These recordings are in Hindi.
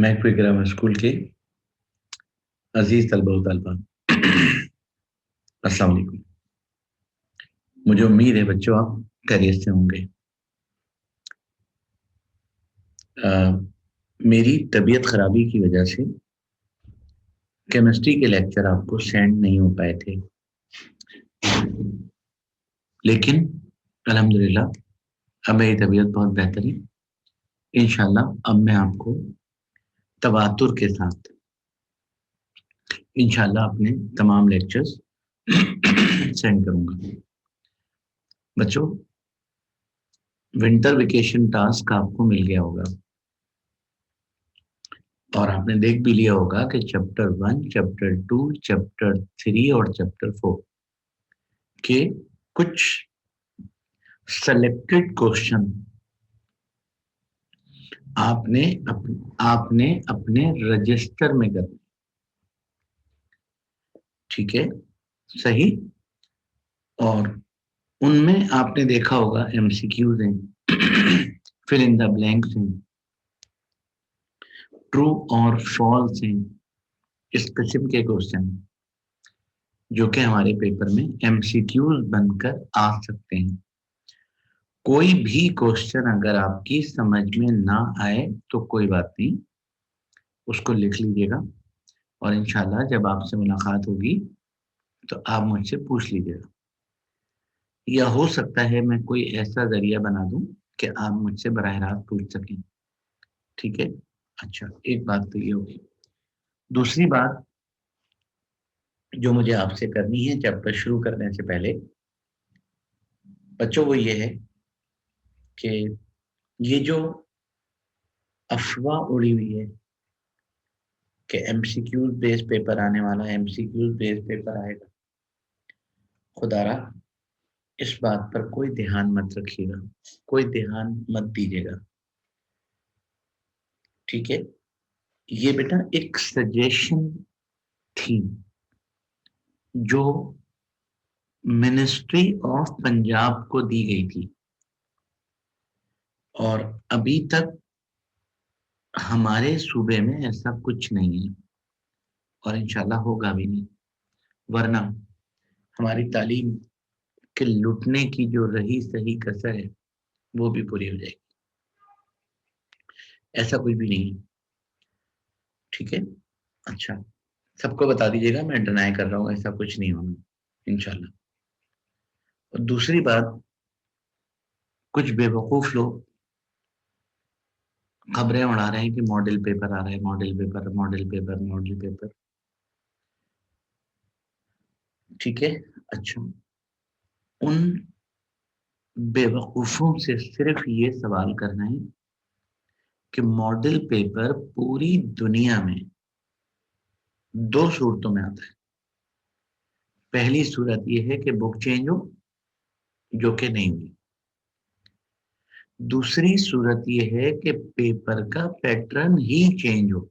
मैकफी ग्रामर स्कूल के अजीज तलबा व तलबा अस्सलाम वालेकुम। मुझे उम्मीद है बच्चों आप खैरियत से होंगे। मेरी तबीयत खराबी की वजह से केमिस्ट्री के लेक्चर आपको सेंड नहीं हो पाए थे, लेकिन अल्हम्दुलिल्लाह अब मेरी तबीयत बहुत बेहतर है। इंशाल्लाह अब मैं आपको तवातुर के साथ इंशाल्लाह अपने तमाम लेक्चर्स सेंड करूंगा। बच्चों, विंटर वेकेशन टास्क आपको मिल गया होगा और आपने देख भी लिया होगा कि चैप्टर 1, चैप्टर 2, चैप्टर 3 और चैप्टर 4 के कुछ सेलेक्टेड क्वेश्चन आपने अपने रजिस्टर में करने। ठीक है, सही। और उनमें आपने देखा होगा एमसीक्यूज हैं, फिल इन द ब्लैंक्स हैं, ट्रू और फॉल्स हैं, इस किस्म के क्वेश्चन जो कि हमारे पेपर में एमसीक्यूज बनकर आ सकते हैं। कोई भी क्वेश्चन अगर आपकी समझ में ना आए तो कोई बात नहीं, उसको लिख लीजिएगा और इंशाल्लाह जब आपसे मुलाकात होगी तो आप मुझसे पूछ लीजिएगा, या हो सकता है मैं कोई ऐसा जरिया बना दूं कि आप मुझसे बराह रास्त पूछ सकें। ठीक है, अच्छा, एक बात तो ये होगी। दूसरी बात जो मुझे आपसे करनी है चैप्टर शुरू करने से पहले बच्चों, वो ये है कि ये जो अफवाह उड़ी हुई है कि एमसीक्यूज बेस्ड पेपर आने वाला है, एमसीक्यूज बेस्ड पेपर आएगा, खुदारा इस बात पर कोई ध्यान मत रखिएगा, कोई ध्यान मत दीजिएगा। ठीक है, ये बेटा एक सजेशन थी जो मिनिस्ट्री ऑफ पंजाब को दी गई थी और अभी तक हमारे सूबे में ऐसा कुछ नहीं है और इंशाल्लाह होगा भी नहीं, वरना हमारी तालीम के लुटने की जो रही सही कसर है वो भी पूरी हो जाएगी। ऐसा कुछ भी नहीं है। ठीक है, अच्छा, सबको बता दीजिएगा मैं डिनाई कर रहा हूँ, ऐसा कुछ नहीं होना इंशाल्लाह। और दूसरी बात, कुछ बेवकूफ लोग खबरें उड़ा रहे हैं कि मॉडल पेपर आ रहा है, model paper, model paper, model paper. ठीक है, अच्छा, उन बेवकूफों से सिर्फ ये सवाल करना है कि मॉडल पेपर पूरी दुनिया में दो सूरतों में आता है। पहली सूरत ये है कि बुक चेंज हो, जो कि नहीं हुई। दूसरी सूरत ये है कि पेपर का पैटर्न ही चेंज हो,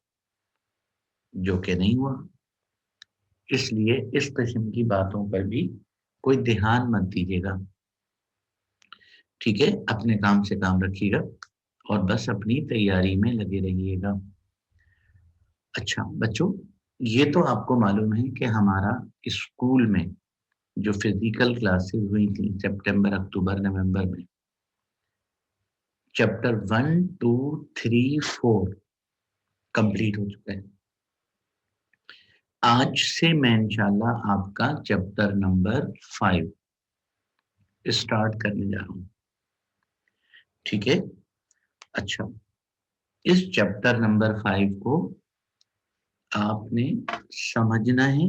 जो कि नहीं हुआ। इसलिए इस किस्म की बातों पर भी कोई ध्यान मत दीजिएगा। ठीक है, अपने काम से काम रखिएगा और बस अपनी तैयारी में लगे रहिएगा। अच्छा बच्चों, ये तो आपको मालूम है कि हमारा स्कूल में जो फिजिकल क्लासेस हुई थी सितंबर, अक्टूबर, नवंबर में, चैप्टर 1, 2, 3, 4 कंप्लीट हो चुका है। आज से मैं इंशाल्लाह आपका चैप्टर नंबर 5 स्टार्ट करने जा रहा हूँ। ठीक है, अच्छा, इस चैप्टर नंबर 5 को आपने समझना है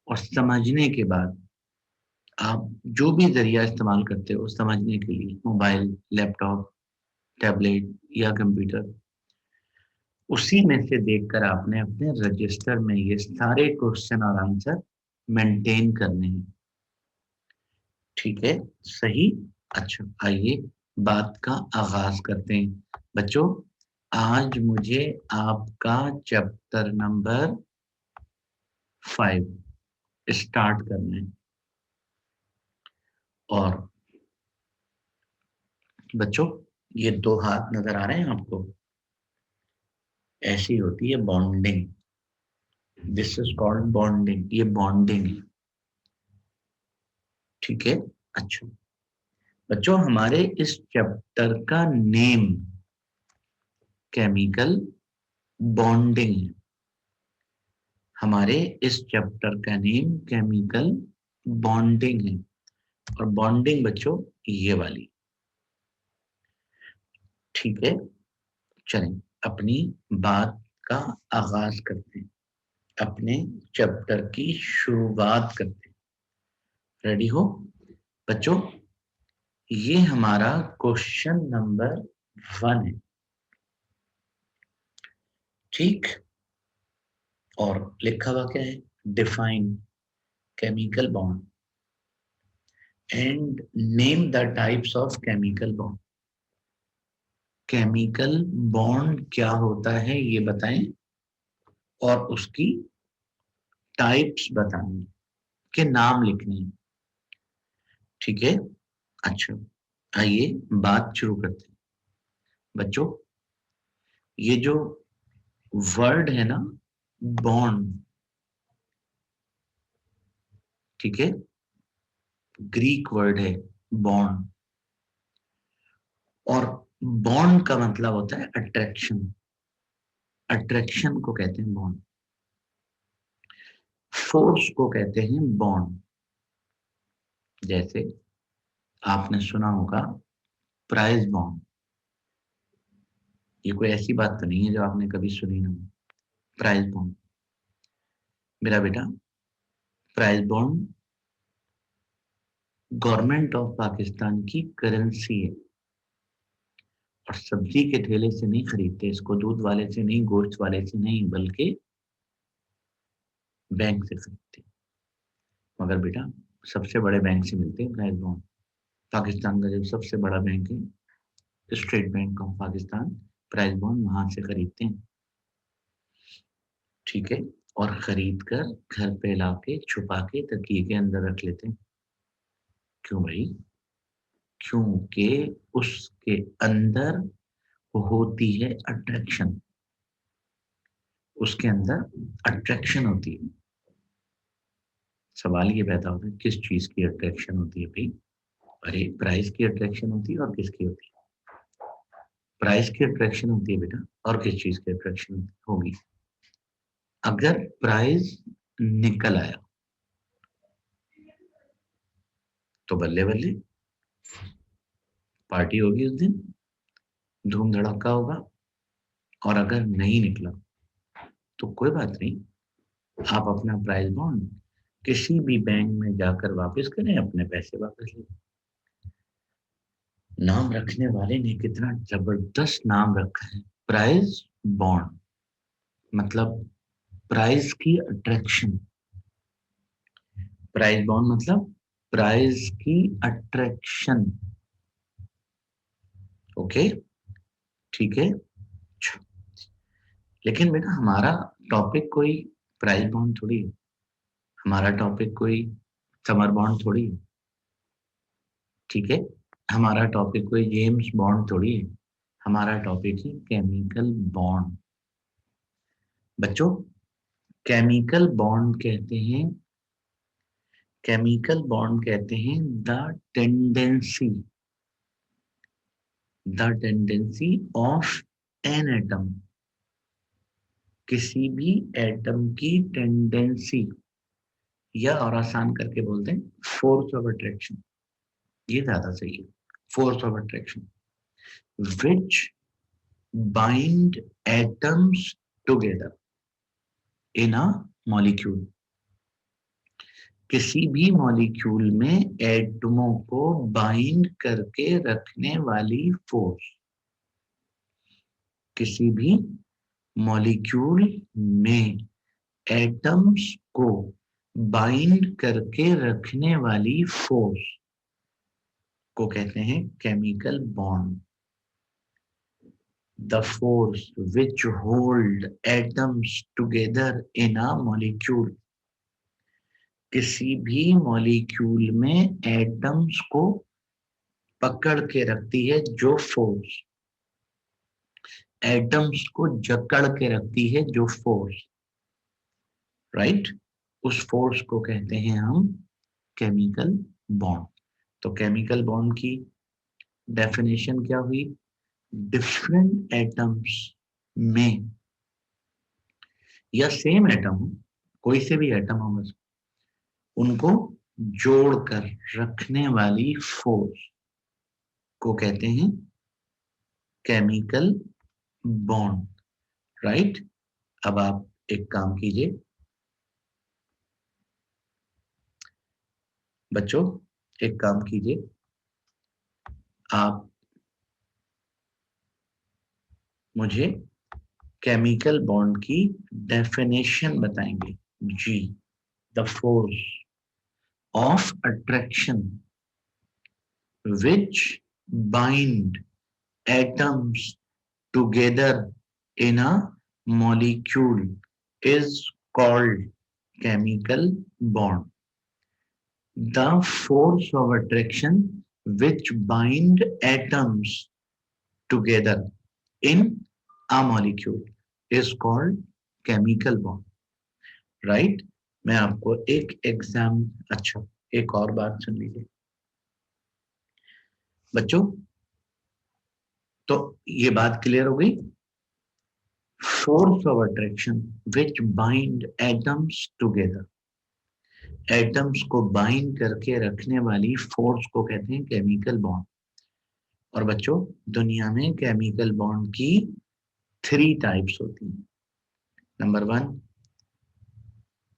और समझने के बाद आप जो भी जरिया इस्तेमाल करते हो समझने के लिए, मोबाइल, लैपटॉप, टैबलेट या कंप्यूटर, उसी में से देखकर आपने अपने रजिस्टर में ये सारे क्वेश्चन और आंसर मेंटेन करने हैं। ठीक है, सही। अच्छा, आइए बात का आगाज करते हैं। बच्चों, आज मुझे आपका चैप्टर नंबर 5 स्टार्ट करना है। और बच्चों, ये दो हाथ नजर आ रहे हैं आपको? ऐसी होती है bonding. This is called bonding, ये बॉन्डिंग है। ठीक है। अच्छा बच्चों, हमारे इस चैप्टर का नेम केमिकल बॉन्डिंग है। हमारे इस चैप्टर का नेम केमिकल बॉन्डिंग है। और बॉन्डिंग बच्चों ये वाली। ठीक है, चलें अपनी बात का आगाज करते हैं, अपने चैप्टर की शुरुआत करते हैं। रेडी हो बच्चों? ये हमारा क्वेश्चन नंबर 1 है। ठीक, और लिखा हुआ क्या है? Define chemical bond and name the types of chemical bond. Chemical bond क्या होता है ये बताएं और उसकी टाइप्स बतानी के नाम लिखने हैं। ठीक है। अच्छा आइए बात शुरू करते हैं। बच्चों ये जो वर्ड है ना बॉन्ड, ठीक है, ग्रीक वर्ड है बॉन्ड। और बॉन्ड का मतलब होता है अट्रैक्शन। अट्रैक्शन को कहते हैं बॉन्ड। फोर्स को कहते हैं बॉन्ड। जैसे आपने सुना होगा प्राइज बॉन्ड। ये कोई ऐसी बात तो नहीं है जो आपने कभी सुनी ना हो। प्राइज बॉन्ड मेरा बेटा, prize bond government of Pakistan की करेंसी है। और सब्जी के ठेले से नहीं खरीदते इसको, दूध वाले से नहीं, गोश्त वाले से नहीं, बल्कि बैंक से खरीदते। मगर बेटा सबसे बड़े बैंक से मिलते हैं प्राइज बॉन्ड। पाकिस्तान का जो सबसे बड़ा बैंक है State Bank of Pakistan, prize bond वहां से खरीदते हैं। ठीक है। और खरीद कर घर पे लाके छुपा के तकिए के अंदर रख लेते हैं। क्यों भाई? क्योंकि उसके अंदर होती है अट्रैक्शन। उसके अंदर अट्रैक्शन होती है। सवाल ये पैदा होता है किस चीज की अट्रैक्शन होती है भाई? अरे प्राइस की अट्रैक्शन होती है और किसकी होती है? प्राइस की अट्रैक्शन होती है बेटा, और किस चीज की अट्रैक्शन होगी? अगर प्राइस निकल आया तो बल्ले बल्ले पार्टी होगी उस दिन, धूम धड़ाका होगा। और अगर नहीं निकला तो कोई बात नहीं, आप अपना प्राइस बॉन्ड किसी भी बैंक में जाकर वापस करें, अपने पैसे वापस लें। नाम रखने वाले ने कितना जबरदस्त नाम रखा है, प्राइस बॉन्ड। मतलब प्राइस की अट्रैक्शन। प्राइस बॉन्ड मतलब प्राइस की अट्रैक्शन। ओके, ठीक है। लेकिन बेटा हमारा टॉपिक कोई प्राइस बॉन्ड थोड़ी है। हमारा टॉपिक कोई समर बॉन्ड थोड़ी है। ठीक है। हमारा टॉपिक कोई जेम्स बॉन्ड थोड़ी है। हमारा टॉपिक है केमिकल बॉन्ड। बच्चों केमिकल बॉन्ड कहते हैं, केमिकल बॉन्ड कहते हैं the tendency, the tendency of an atom. किसी भी एटम की टेंडेंसी, या और आसान करके बोलते हैं फोर्स ऑफ अट्रैक्शन। ये ज्यादा सही है। Force of attraction which bind atoms together in a molecule। किसी भी मॉलिक्यूल में एटमों को बाइंड करके रखने वाली फोर्स। किसी भी मॉलिक्यूल में एटम्स को बाइंड करके रखने वाली फोर्स को कहते हैं chemical bond. The force which hold atoms together in a molecule। किसी भी मॉलिक्यूल में एटम्स को पकड़ के रखती है जो फोर्स, एटम्स को जकड़ के रखती है जो फोर्स, राइट, उस फोर्स को कहते हैं हम केमिकल बॉन्ड। तो केमिकल बॉन्ड की डेफिनेशन क्या हुई? डिफरेंट एटम्स में या सेम एटम हो, कोई से भी एटम हो, बस उनको जोड़कर रखने वाली फोर्स को कहते हैं केमिकल बॉन्ड, राइट। अब आप एक काम कीजिए बच्चों, एक काम कीजिए, आप मुझे केमिकल बॉन्ड की डेफिनेशन बताएंगे। जी, the force of attraction which bind atoms together in a molecule is called chemical bond. The force of attraction which bind atoms together in a molecule is called chemical bond. Right? मैं आपको एक एग्जाम, अच्छा एक और बात सुन लीजिए बच्चों, तो ये बात क्लियर हो गई। Force of attraction which bind atoms together, atoms को बाइंड करके रखने वाली फोर्स को कहते हैं केमिकल बॉन्ड। और बच्चों, दुनिया में केमिकल बॉन्ड की 3 टाइप्स होती हैं। नंबर 1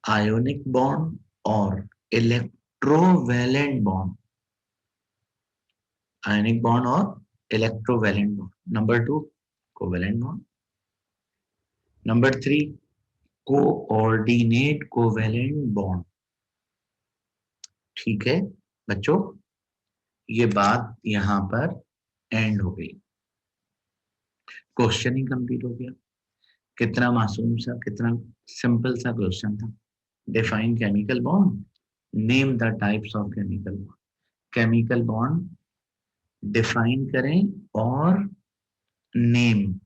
आयोनिक बॉन्ड और इलेक्ट्रोवैलेंट बॉन्ड, आयोनिक बॉन्ड और electrovalent bond. Number 2 covalent bond. Number 3 coordinate covalent bond. ठीक है बच्चों, ये बात यहां पर एंड हो गई, क्वेश्चन ही कंप्लीट हो गया। कितना मासूम सा, कितना सिंपल सा क्वेश्चन था। Define chemical bond, name the types of chemical bond. Chemical bond define करें और name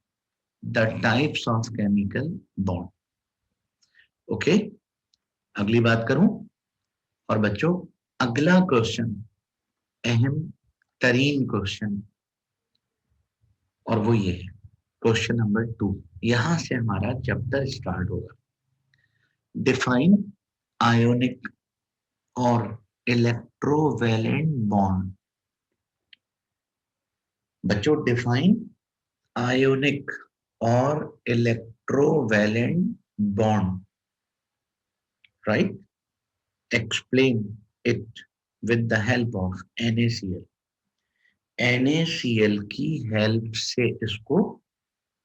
the types of chemical bond. Okay, अगली बात करूं। और बच्चों, अगला क्वेश्चन अहम तरीन क्वेश्चन, और वो ये है क्वेश्चन नंबर 2। यहां से हमारा चैप्टर स्टार्ट होगा। डिफाइन आयोनिक और इलेक्ट्रोवैलेंट बॉन्ड। बच्चों, डिफाइन आयोनिक और electrovalent bond, right, explain it with the help of NaCl। NaCl की हेल्प से इसको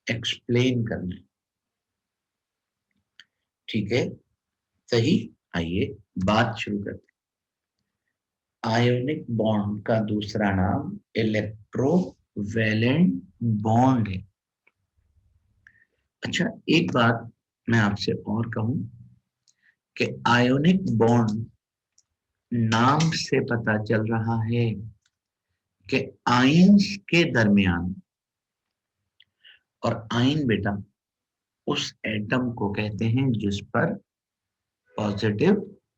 एक्सप्लेन करना है। ठीक है, सही। आइए बात शुरू करते हैं। आयोनिक बॉन्ड का दूसरा नाम इलेक्ट्रोवैलेंट बॉन्ड है। अच्छा, एक बात मैं आपसे और कहूं कि आयोनिक बॉन्ड नाम से पता चल रहा है कि आयंस के दरमियान, और आयन बेटा उस एटम को कहते हैं जिस पर पॉजिटिव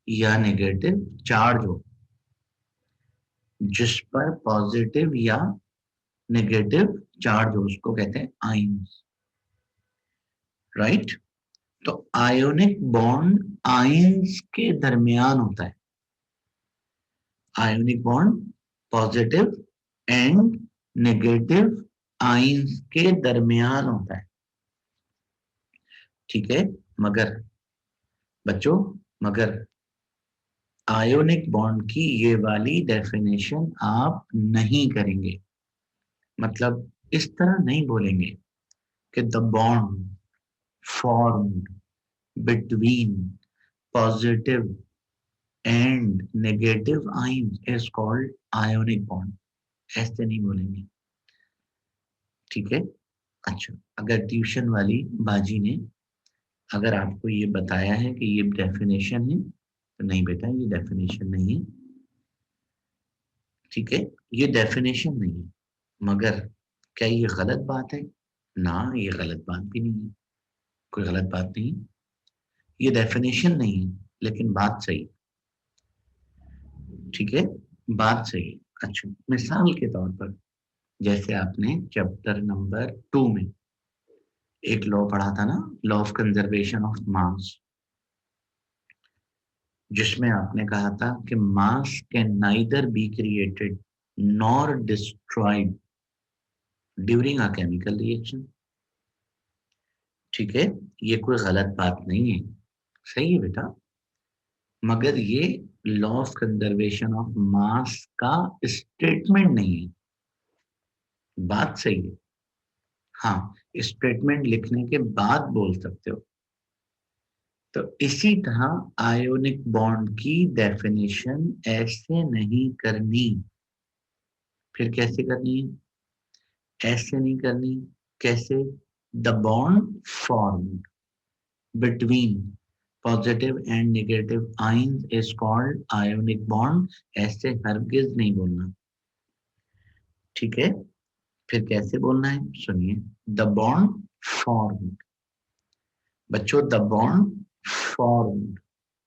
या नेगेटिव चार्ज हो, जिस पर पॉजिटिव या नेगेटिव चार्ज हो उसको कहते हैं आयंस, राइट। तो आयोनिक बॉन्ड आयंस के दरमियान होता है। Ionic bond positive and negative ions के दरमियान होता है। ठीक है, मगर बच्चों, मगर आयोनिक बॉन्ड की ये वाली डेफिनेशन आप नहीं करेंगे। मतलब इस तरह नहीं बोलेंगे कि the bond formed between positive and negative ion is called ionic bond, ऐसे नहीं बोलेंगे। ठीक है। अच्छा, अगर ट्यूशन वाली बाजी ने अगर आपको ये बताया है कि ये डेफिनेशन है, तो नहीं बेटा ये डेफिनेशन नहीं है। ठीक है, ये डेफिनेशन नहीं है, मगर क्या ये गलत बात है? ना, ये गलत बात भी नहीं है, कोई गलत बात नहीं, ये डेफिनेशन नहीं है, लेकिन बात सही, ठीक है, बात सही है। अच्छा, मिसाल के तौर पर जैसे आपने चैप्टर नंबर 2 में एक लॉ पढ़ा था ना, law of conservation of mass, जिसमें आपने कहा था कि मास can neither be created nor destroyed during a chemical reaction, ठीक है, ये कोई गलत बात नहीं है, सही है बेटा, मगर ये law of conservation of mass का स्टेटमेंट नहीं है, बात सही है। हाँ, स्टेटमेंट लिखने के बाद बोल सकते हो। तो इसी तरह आयोनिक बॉन्ड की डेफिनेशन ऐसे नहीं करनी, फिर कैसे करनी है? ऐसे नहीं करनी, कैसे? The bond formed between positive and negative ions is called ionic bond, ऐसे हरगिज नहीं बोलना, ठीक है। फिर कैसे बोलना है, सुनिए, द बॉन्ड फॉर्म्ड, बच्चों the bond formed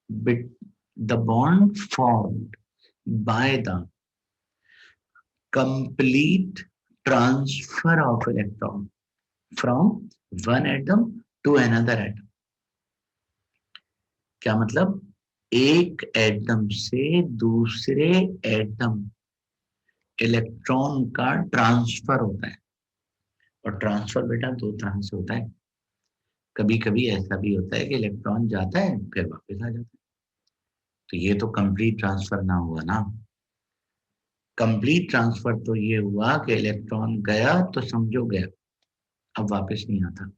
bit the bond formed by the complete transfer of electron from one atom to another atom। क्या मतलब? एक एटम से दूसरे एटम इलेक्ट्रॉन का ट्रांसफर होता है, और ट्रांसफर बेटा दो तरह से होता है, कभी कभी ऐसा भी होता है कि इलेक्ट्रॉन जाता है फिर वापस आ जाता है, तो ये तो कंप्लीट ट्रांसफर ना हुआ ना। कंप्लीट ट्रांसफर तो ये हुआ कि इलेक्ट्रॉन गया तो समझो गया, अब वापस नहीं आता।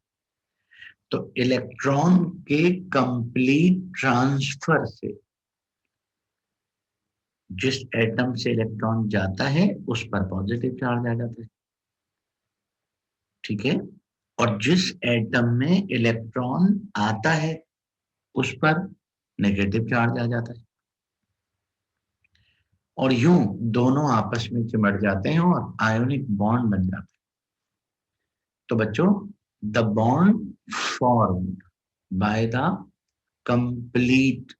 तो इलेक्ट्रॉन के कंप्लीट ट्रांसफर से जिस एटम से इलेक्ट्रॉन जाता है उस पर पॉजिटिव चार्ज आ जाता है, ठीक है, और जिस एटम में इलेक्ट्रॉन आता है उस पर नेगेटिव चार्ज आ जाता है, और यूं दोनों आपस में चिमट जाते हैं और आयोनिक बॉन्ड बन जाता है। तो बच्चों, the bond formed by the complete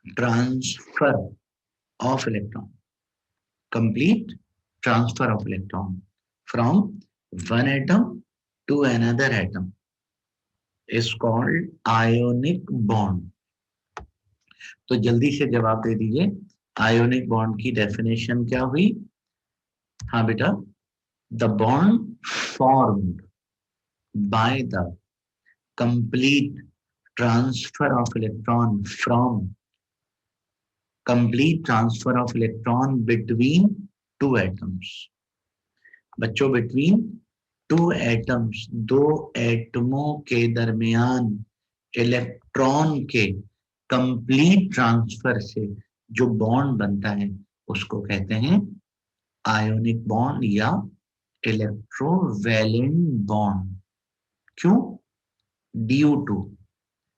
transfer of electron, complete transfer of electron from one atom to another atom is called ionic bond। तो जल्दी से जवाब दे दीजिए, आयोनिक बॉन्ड की डेफिनेशन क्या हुई? हाँ बेटा, the bond formed by the complete transfer of electron from complete transfer of electron between two atoms। बच्चों, बिटवीन टू एटम्स, दो एटमों के दरमियान इलेक्ट्रॉन के कंप्लीट ट्रांसफर से जो बॉन्ड बनता है उसको कहते हैं आयोनिक बॉन्ड या इलेक्ट्रोवैलेंट बॉन्ड। क्यों? Due to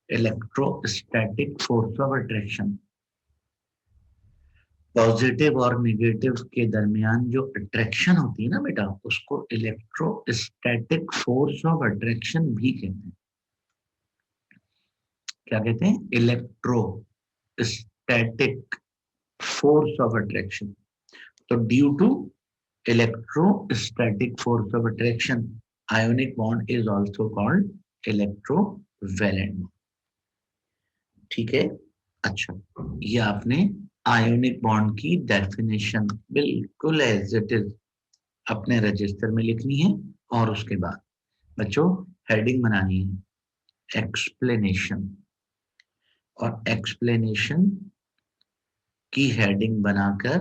electrostatic force of attraction, positive और नेगेटिव के दरमियान जो अट्रैक्शन होती है ना बेटा, उसको इलेक्ट्रोस्टैटिक फोर्स ऑफ अट्रैक्शन भी कहते हैं। क्या कहते हैं? Electrostatic force of attraction. तो due to electrostatic force of attraction ionic bond is also called electrovalent, ठीक है। अच्छा, ये आपने आयोनिक बॉन्ड की डेफिनेशन बिल्कुल एज इट इज अपने रजिस्टर में लिखनी है, और उसके बाद बच्चों हेडिंग बनानी है एक्सप्लेनेशन, और एक्सप्लेनेशन की हेडिंग बनाकर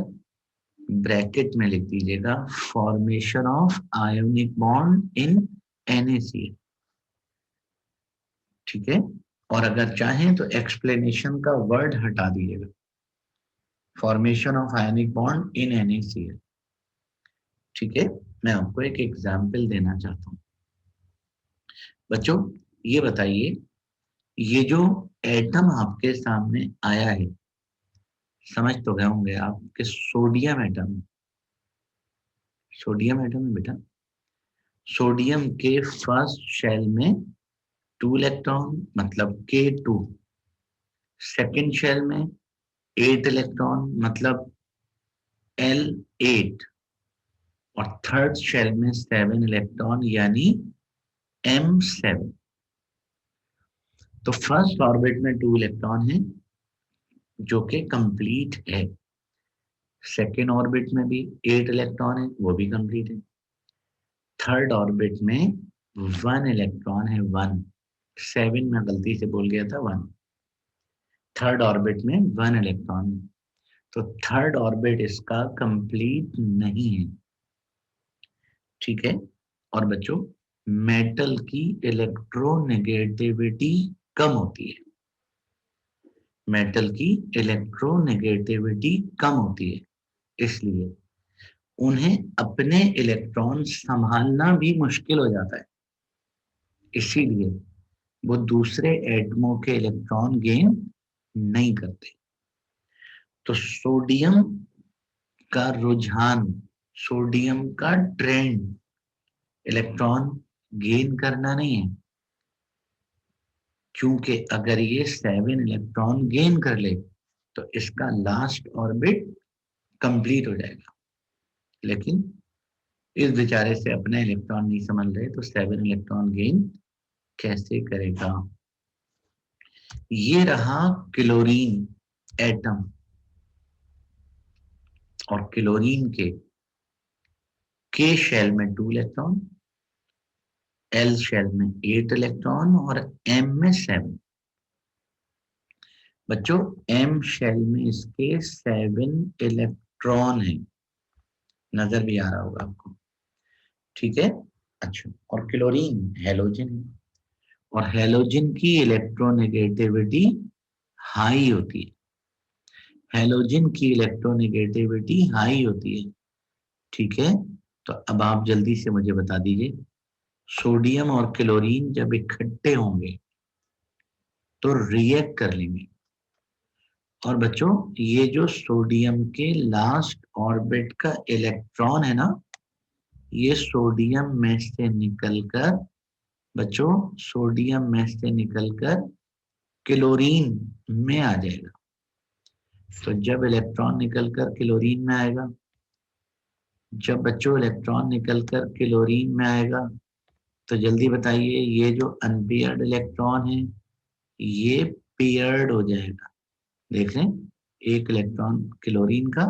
ब्रैकेट में लिख दीजिएगा formation of ionic bond in NaCl, ठीक है। और अगर चाहें तो एक्सप्लेनेशन का वर्ड हटा दीजिएगा, formation of ionic bond in NaCl, ठीक है। मैं आपको एक एग्जाम्पल देना चाहता हूँ। बच्चों ये बताइए, ये जो एटम आपके सामने आया है, समझ तो गए होंगे आप कि सोडियम एटम, सोडियम एटम है बेटा। सोडियम के फर्स्ट शेल में 2 इलेक्ट्रॉन मतलब K2, सेकेंड शेल में 8 इलेक्ट्रॉन मतलब L8 और थर्ड शेल में 7 इलेक्ट्रॉन यानी M7। तो फर्स्ट ऑर्बिट में 2 इलेक्ट्रॉन है जो कि कंप्लीट है। सेकेंड ऑर्बिट में भी 8 इलेक्ट्रॉन है, वो भी कंप्लीट है। थर्ड ऑर्बिट में 1 इलेक्ट्रॉन है, 1, 7 में गलती से बोल गया था 1। थर्ड ऑर्बिट में 1 इलेक्ट्रॉन है, तो थर्ड ऑर्बिट इसका कंप्लीट नहीं है। ठीक है। और बच्चों, मेटल की इलेक्ट्रोनेगेटिविटी कम होती है, मेटल की इलेक्ट्रोनेगेटिविटी कम होती है, इसलिए उन्हें अपने इलेक्ट्रॉन संभालना भी मुश्किल हो जाता है, इसीलिए वो दूसरे एटमों के इलेक्ट्रॉन गेन नहीं करते। तो सोडियम का रुझान, सोडियम का ट्रेंड इलेक्ट्रॉन गेन करना नहीं है, क्योंकि अगर ये 7 इलेक्ट्रॉन गेन कर ले तो इसका लास्ट ऑर्बिट कंप्लीट हो जाएगा। लेकिन इस बेचारे से अपने इलेक्ट्रॉन नहीं समझ रहे, तो 7 इलेक्ट्रॉन गेन कैसे करेगा। ये रहा क्लोरीन एटम, और क्लोरीन के शेल में 2 इलेक्ट्रॉन, एल शेल में 8 इलेक्ट्रॉन और एम में 7। बच्चों, एम शेल में इसके 7 इलेक्ट्रॉन है, नजर भी आ रहा होगा आपको। ठीक है। अच्छा, और क्लोरीन हेलोजन है, और हेलोजन की इलेक्ट्रोनेगेटिविटी हाई होती है, हेलोजन की इलेक्ट्रोनेगेटिविटी हाई होती है। ठीक है। तो अब आप जल्दी से मुझे बता दीजिए, सोडियम और क्लोरीन जब इकट्ठे होंगे तो रिएक्ट कर लेंगे। और बच्चों, ये जो सोडियम के लास्ट ऑर्बिट का इलेक्ट्रॉन है ना, ये सोडियम में से निकलकर, बच्चों सोडियम में से निकलकर क्लोरीन में आ जाएगा। तो जब इलेक्ट्रॉन निकलकर क्लोरीन में आएगा, जब बच्चों इलेक्ट्रॉन निकलकर क्लोरीन में आएगा, तो जल्दी बताइए, ये जो अनपेयर्ड इलेक्ट्रॉन है ये पेयर्ड हो जाएगा। देख रहे हैं, एक इलेक्ट्रॉन क्लोरीन का,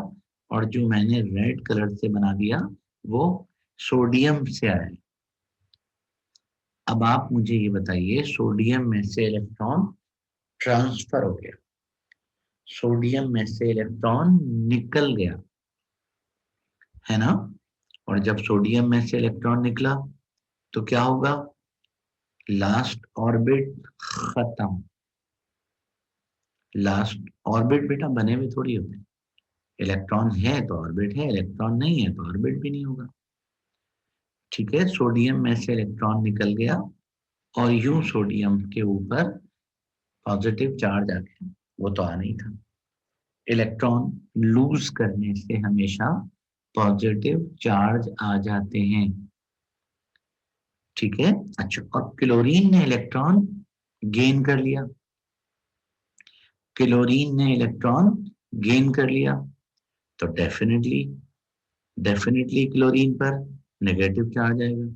और जो मैंने रेड कलर से बना दिया वो सोडियम से आया है। अब आप मुझे ये बताइए, सोडियम में से इलेक्ट्रॉन ट्रांसफर हो गया, सोडियम में से इलेक्ट्रॉन निकल गया, है ना। और जब सोडियम में से इलेक्ट्रॉन निकला तो क्या होगा, लास्ट ऑर्बिट खत्म। लास्ट ऑर्बिट बेटा बने हुए थोड़ी होते हैं, इलेक्ट्रॉन है तो ऑर्बिट है, इलेक्ट्रॉन नहीं है तो ऑर्बिट भी नहीं होगा। ठीक है। सोडियम में से इलेक्ट्रॉन निकल गया और यूं सोडियम के ऊपर पॉजिटिव चार्ज आ गया, वो तो आना ही था। इलेक्ट्रॉन लूज करने से हमेशा पॉजिटिव चार्ज आ जाते हैं। ठीक है। अच्छा, और क्लोरीन ने इलेक्ट्रॉन गेन कर लिया, क्लोरीन ने इलेक्ट्रॉन गेन कर लिया, तो डेफिनेटली डेफिनेटली क्लोरीन पर नेगेटिव चार्ज आएगा,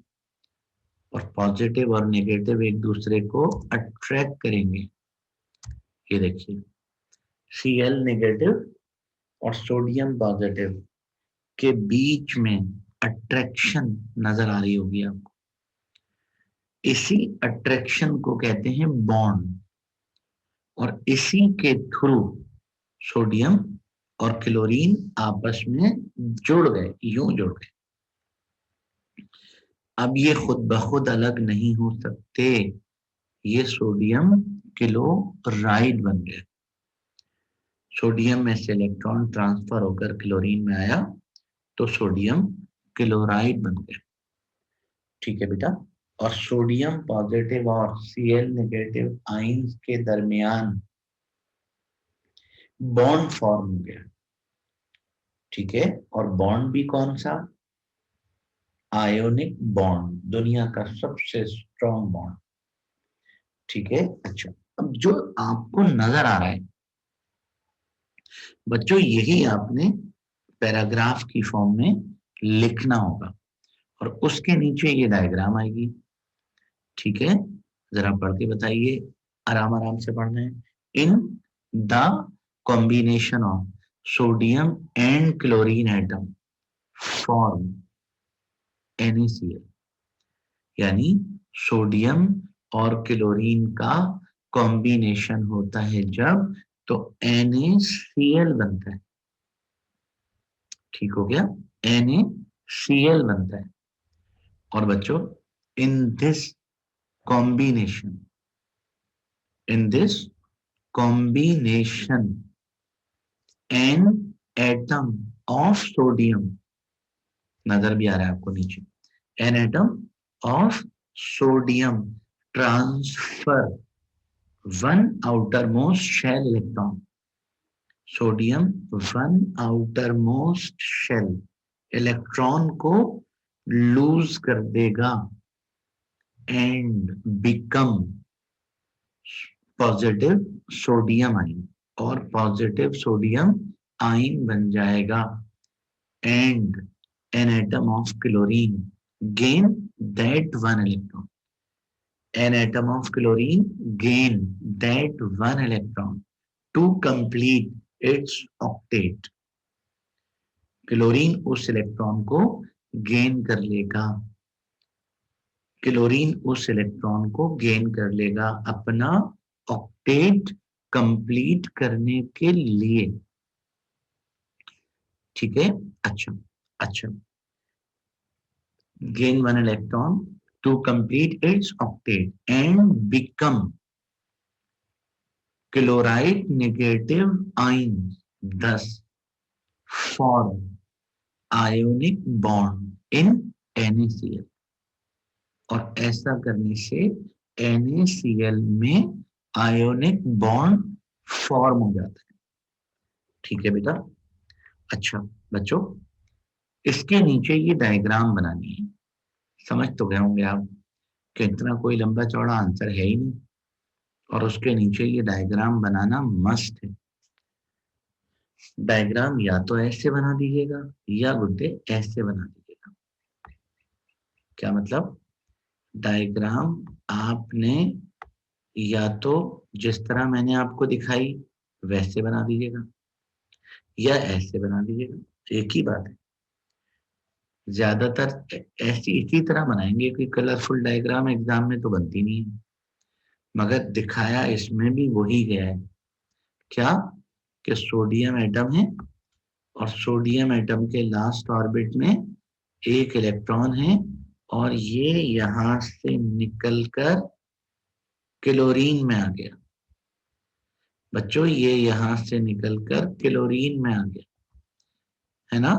और पॉजिटिव और नेगेटिव एक दूसरे को अट्रैक्ट करेंगे। ये देखिए, Cl नेगेटिव और सोडियम पॉजिटिव के बीच में अट्रैक्शन नजर आ रही होगी आपको। इसी अट्रैक्शन को कहते हैं बॉन्ड, और इसी के थ्रू सोडियम और क्लोरीन आपस में जुड़ गए, यूं जुड़ गए। अब ये खुद ब खुद अलग नहीं हो सकते, ये सोडियम क्लोराइड बन गए। सोडियम में से इलेक्ट्रॉन ट्रांसफर होकर क्लोरीन में आया तो सोडियम क्लोराइड बन गया। ठीक है बेटा। और सोडियम पॉजिटिव और Cl नेगेटिव आयंस के दरमियान बॉन्ड फॉर्म हो गया। ठीक है। और बॉन्ड भी कौन सा, आयोनिक बॉन्ड, दुनिया का सबसे स्ट्रॉन्ग बॉन्ड। ठीक है। अच्छा, अब जो आपको नजर आ रहा है बच्चों, यही आपने पैराग्राफ की फॉर्म में लिखना होगा और उसके नीचे ये डायग्राम आएगी। ठीक है, जरा पढ़ के बताइए, आराम आराम से पढ़ना है। In the combination of sodium and chlorine atom form NaCl, यानी सोडियम और क्लोरीन का कॉम्बिनेशन होता है जब, तो NaCl बनता है। ठीक हो गया, NaCl बनता है। और बच्चों, in this combination, in this combination an atom of sodium, नजर भी आ रहा है आपको नीचे, an atom of sodium transfer one outermost shell electron, sodium one outermost shell electron को लूज कर देगा एंड बिकम पॉजिटिव सोडियम आइन, और पॉजिटिव सोडियम आइन बन जाएगा। And N atom of chlorine gain that one electron, an atom of chlorine gain that one electron to complete its octet. Chlorine उस इलेक्ट्रॉन को गेन कर लेगा, क्लोरीन उस इलेक्ट्रॉन को गेन कर लेगा अपना ऑक्टेट कंप्लीट करने के लिए। ठीक है। अच्छा, अच्छा, gain one electron to complete its octet and become chloride negative ions, thus form ionic bond in NaCl। और ऐसा करने से NaCl में आयोनिक बॉन्ड फॉर्म हो जाता है। ठीक है बेटा। अच्छा बच्चों, इसके नीचे ये डायग्राम बनानी है। समझ तो गए होंगे आप कि इतना कोई लंबा चौड़ा आंसर है ही नहीं, और उसके नीचे ये डायग्राम बनाना मस्ट है। डायग्राम या तो ऐसे बना दीजिएगा या गुड्डे ऐसे बना दीजिएगा। क्या मतलब? डायग्राम आपने या तो जिस तरह मैंने आपको दिखाई वैसे बना दीजिएगा या ऐसे बना दीजिएगा, एक ही बात है। ज्यादातर ऐसी इसी तरह बनाएंगे कि कलरफुल डायग्राम एग्जाम में तो बनती नहीं है, मगर दिखाया इसमें भी वही गया है। क्या? कि सोडियम एटम है और सोडियम एटम के लास्ट ऑर्बिट में एक इलेक्ट्रॉन है और ये यहां से निकलकर क्लोरीन में आ गया। बच्चों, ये यहां से निकलकर क्लोरीन में आ गया, है ना?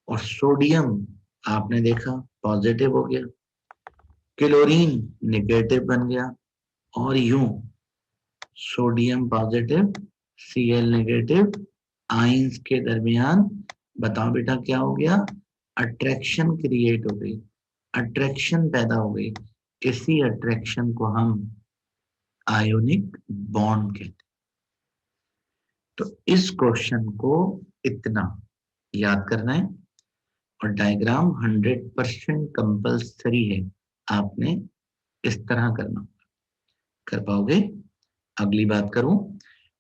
और सोडियम आपने देखा पॉजिटिव हो गया, क्लोरीन नेगेटिव बन गया, और यूं sodium positive Cl negative ions के दरमियान, बताओ बेटा क्या हो गया? अट्रैक्शन क्रिएट हो गई, अट्रैक्शन पैदा हो गई। इसी अट्रैक्शन को हम आयोनिक बॉन्ड कहते हैं। तो इस क्वेश्चन को इतना याद करना है, और डायग्राम 100% कंपल्सरी है, आपने इस तरह करना। कर पाओगे? अगली बात करूं?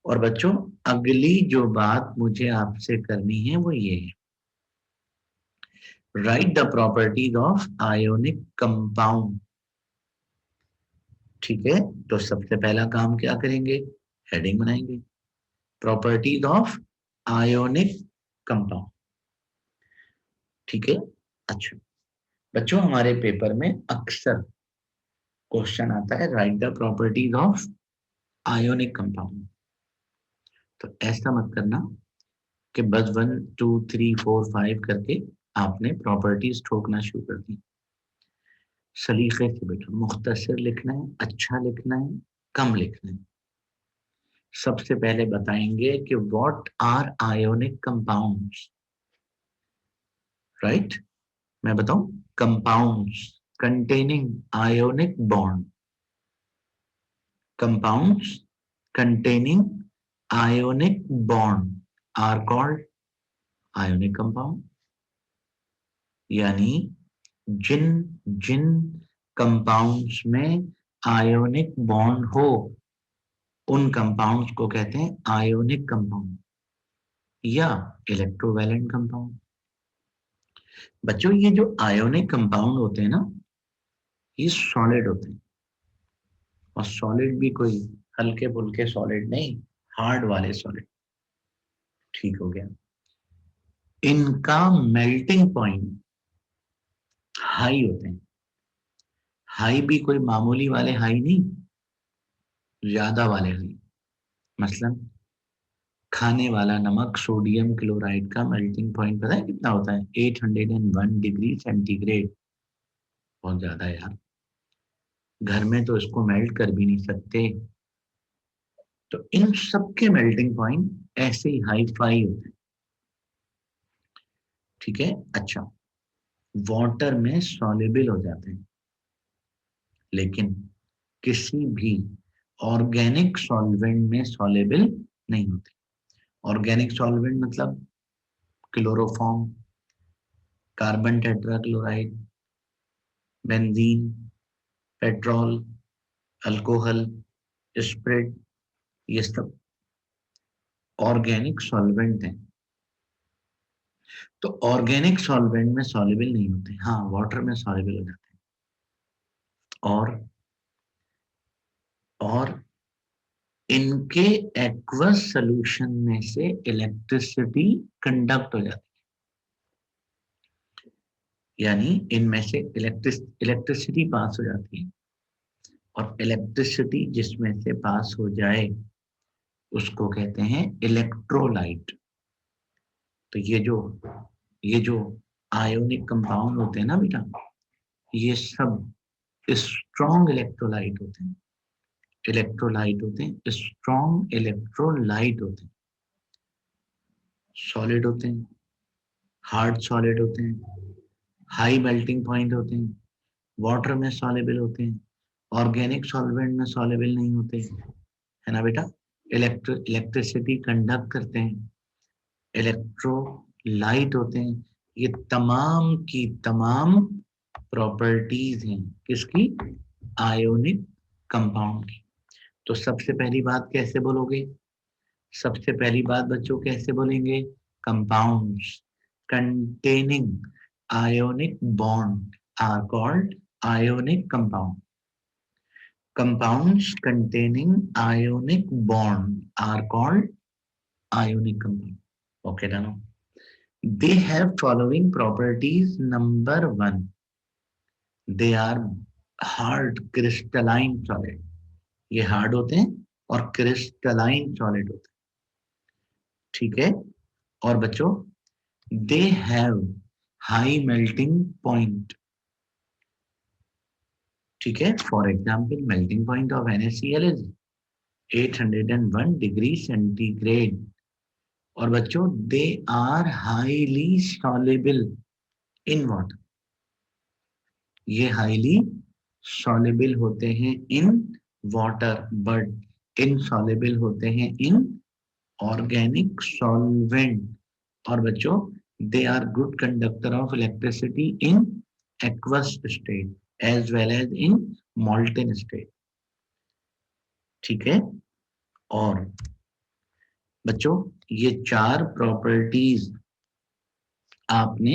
और बच्चों, अगली जो बात मुझे आपसे करनी है वो ये है, right the properties of ionic compound. ठीक है, तो सबसे पहला काम क्या करेंगे? हेडिंग बनाएंगे, प्रॉपर्टीज ऑफ आयोनिक कंपाउंड। ठीक है। अच्छा बच्चों, हमारे पेपर में अक्सर क्वेश्चन आता है right the properties of ionic compound. तो ऐसा मत करना कि बस 1 2 3 4 5 करके आपने प्रॉपर्टीज ठोकना शुरू कर दी। सलीके से बेटा मुख्तसर लिखना है, अच्छा लिखना है, कम लिखना है। सबसे पहले बताएंगे कि what are ionic compounds. Right, मैं बताऊं? compounds containing ionic bond. Compounds containing ionic bond are called ionic compound. यानी जिन जिन कंपाउंड्स में आयोनिक बॉन्ड हो उन कंपाउंड्स को कहते हैं आयोनिक कंपाउंड या इलेक्ट्रोवैलेंट कंपाउंड। बच्चों ये जो आयोनिक कंपाउंड होते हैं ना ये सॉलिड होते हैं, और सॉलिड भी कोई हल्के फुल्के सॉलिड नहीं, हार्ड वाले सॉलिड। ठीक हो गया। इनका मेल्टिंग पॉइंट हाई होते हैं। हाई भी कोई मामूली वाले हाई नहीं, ज्यादा वाले हाई। मसलन खाने वाला नमक सोडियम क्लोराइड का मेल्टिंग पॉइंट पता है कितना होता है? 801 डिग्री सेंटीग्रेड। बहुत ज्यादा है यार, घर में तो इसको मेल्ट कर भी नहीं सकते। तो इन सबके मेल्टिंग पॉइंट ऐसे ही हाई फाई होते हैं। ठीक है। अच्छा, वाटर में सॉल्युबल हो जाते हैं, लेकिन किसी भी ऑर्गेनिक सॉल्वेंट में सॉल्युबल नहीं होते। ऑर्गेनिक सॉल्वेंट मतलब chloroform, carbon tetrachloride, benzene, petrol, alcohol, spirit, ये सब ऑर्गेनिक सॉल्वेंट हैं। तो ऑर्गेनिक सॉल्वेंट में सॉल्युबल नहीं होते, हाँ वाटर में सॉल्युबल हो जाते हैं। और इनके एक्वस सॉल्यूशन में से इलेक्ट्रिसिटी कंडक्ट हो जाती है, यानी इनमें से इलेक्ट्रिसिटी पास हो जाती है। और इलेक्ट्रिसिटी जिसमें से पास हो जाए उसको कहते हैं इलेक्ट्रोलाइट। तो ये जो आयोनिक कंपाउंड होते हैं ना बेटा, ये सब स्ट्रॉन्ग इलेक्ट्रोलाइट होते हैं। इलेक्ट्रोलाइट होते हैं, स्ट्रॉन्ग इलेक्ट्रोलाइट होते हैं। सॉलिड होते हैं, हार्ड सॉलिड होते हैं, हाई मेल्टिंग पॉइंट होते हैं, वाटर में सॉल्युबल होते हैं, ऑर्गेनिक सॉल्वेंट में सॉल्युबल नहीं होते, है ना बेटा। इलेक्ट्रिसिटी कंडक्ट करते हैं, इलेक्ट्रोलाइट होते हैं। ये तमाम की तमाम प्रॉपर्टीज हैं किसकी? आयोनिक कंपाउंड की। तो सबसे पहली बात कैसे बोलोगे? सबसे पहली बात बच्चों कैसे बोलेंगे? Compounds containing ionic bond are called ionic compound. Compounds containing ionic bond are called ionic compound. Okay, Dano. They have following properties. Number one, they are hard crystalline solid. ये हार्ड होते हैं और क्रिस्टलाइन सॉलिड होते हैं। ठीक है। और बच्चों they have high melting point. ठीक है। For example melting point of NaCl is 801 degree centigrade. और बच्चों they are highly soluble in water. ये हाईली सॉल्युबल होते हैं इन वाटर, बट इनसॉल्युबल होते हैं इन ऑर्गेनिक सॉल्वेंट। और बच्चों they are good conductor of electricity in aqueous state as well as in molten state. ठीक है। और बच्चों ये चार प्रॉपर्टीज आपने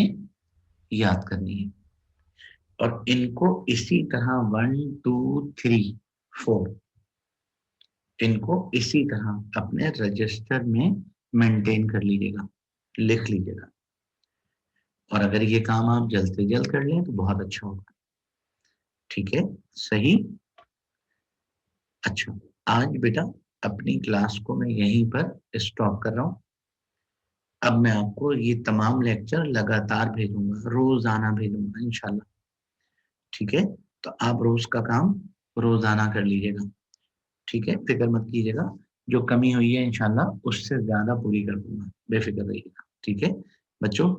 याद करनी है, और इनको इसी तरह 1 2 3 4 इनको इसी तरह अपने रजिस्टर में मेंटेन कर लीजिएगा, लिख लीजिएगा। और अगर ये काम आप जल्द से जल्द कर लें तो बहुत अच्छा होगा। ठीक है, सही। अच्छा, आज बेटा अपनी क्लास को मैं यहीं पर स्टॉप कर रहा हूँ। अब मैं आपको ये तमाम लेक्चर लगातार भेजूंगा, रोजाना भेजूंगा इंशाल्लाह। ठीक है, तो आप रोज का काम रोजाना कर लीजिएगा। ठीक है, फिक्र मत कीजिएगा, जो कमी हुई है इंशाल्लाह उससे ज्यादा पूरी कर दूंगा, बेफिक्र रहिएगा। ठीक है बच्चों,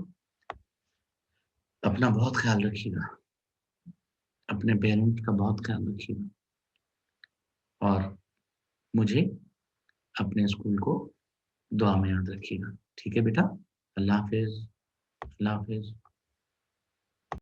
अपना बहुत ख्याल रखिएगा, अपने पेरेंट्स का बहुत ख्याल रखिएगा, और मुझे अपने स्कूल को दुआ में याद रखिएगा। ठीक है बेटा, अल्लाह हाफिज, अल्लाह हाफिज।